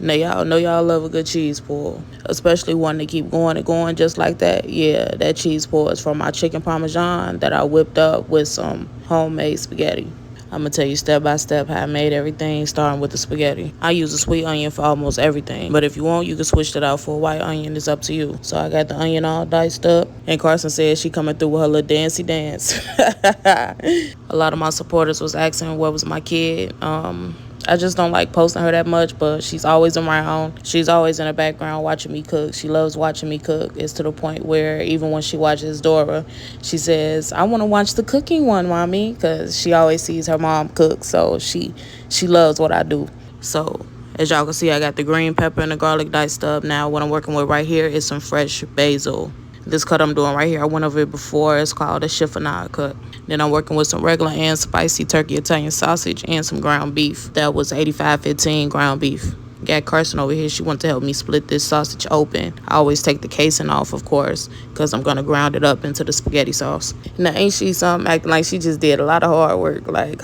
Now, y'all know y'all love a good cheese pull, especially one to keep going and going just like that. Yeah, that cheese pull is from my chicken parmesan that I whipped up with some homemade spaghetti. I'm going to tell you step by step how I made everything, starting with the spaghetti. I use a sweet onion for almost everything, but if you want, you can switch it out for a white onion. It's up to you. So I got the onion all diced up, and Carson said she coming through with her little dancey dance. A lot of my supporters was asking where was my kid. I just don't like posting her that much, but she's always around. She's always in the background watching me cook. She loves watching me cook. It's to the point where even when she watches Dora, she says, I want to watch the cooking one, Mommy, because she always sees her mom cook. So she loves what I do. So as y'all can see, I got the green pepper and the garlic diced up. Now what I'm working with right here is some fresh basil. This cut I'm doing right here, I went over it before. It's called a chiffonade cut. Then I'm working with some regular and spicy turkey Italian sausage and some ground beef. That was 85-15 ground beef. Got Carson over here. She wanted to help me split this sausage open. I always take the casing off, of course, because I'm going to ground it up into the spaghetti sauce. Now, ain't she something acting like she just did a lot of hard work? Like,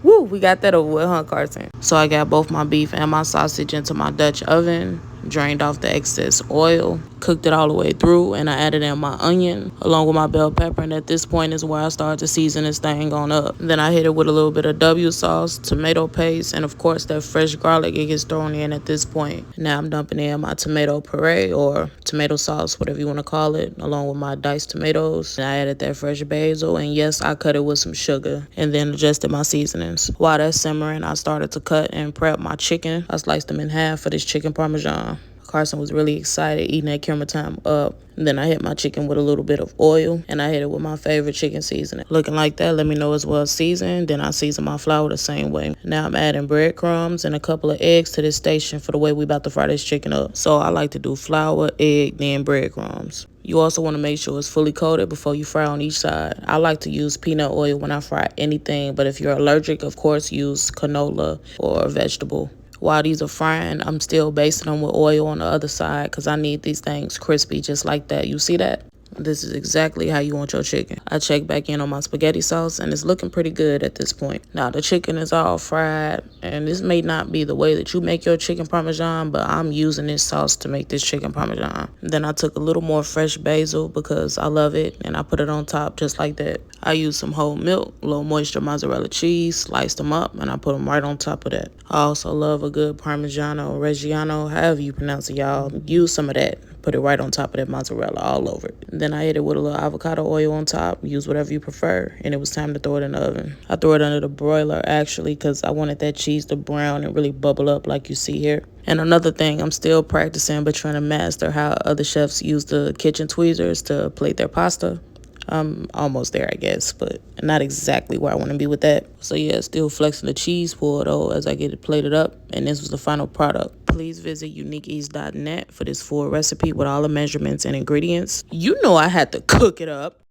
woo, we got that over with, huh, Carson? So I got both my beef and my sausage into my Dutch oven, drained off the excess oil, cooked it all the way through, and I added in my onion along with my bell pepper, and at this point is where I start to season this thing on up. Then I hit it with a little bit of W sauce, tomato paste, and of course that fresh garlic. It gets thrown in at this point. Now I'm dumping in my tomato puree or tomato sauce, whatever you want to call it, along with my diced tomatoes. And I added that fresh basil, and yes, I cut it with some sugar and then adjusted my seasonings. While that's simmering, I started to cut and prep my chicken. I sliced them in half for this chicken parmesan. Carson was really excited eating that camera time up. And then I hit my chicken with a little bit of oil, and I hit it with my favorite chicken seasoning. Looking like that, let me know it's well seasoned. Then I season my flour the same way. Now I'm adding breadcrumbs and a couple of eggs to this station for the way we about to fry this chicken up. So I like to do flour, egg, then breadcrumbs. You also want to make sure it's fully coated before you fry on each side. I like to use peanut oil when I fry anything, but if you're allergic, of course, use canola or vegetable. While these are frying, I'm still basting them with oil on the other side because I need these things crispy just like that. You see that? This is exactly how you want your chicken. I check back in on my spaghetti sauce, and it's looking pretty good at this point. Now, the chicken is all fried, and this may not be the way that you make your chicken parmesan, but I'm using this sauce to make this chicken parmesan. Then I took a little more fresh basil because I love it, and I put it on top just like that. I used some whole milk, low moisture mozzarella cheese, sliced them up, and I put them right on top of that. I also love a good Parmigiano Reggiano, however you pronounce it, y'all. Use some of that. Put it right on top of that mozzarella all over it. Then I hit it with a little avocado oil on top. Use whatever you prefer. And it was time to throw it in the oven. I threw it under the broiler actually because I wanted that cheese to brown and really bubble up like you see here. And another thing, I'm still practicing but trying to master how other chefs use the kitchen tweezers to plate their pasta. I'm almost there, I guess, but not exactly where I want to be with that. So yeah, still flexing the cheese pull though as I get it plated up, and this was the final product. Please visit uniqueeats.net for this full recipe with all the measurements and ingredients. You know I had to cook it up.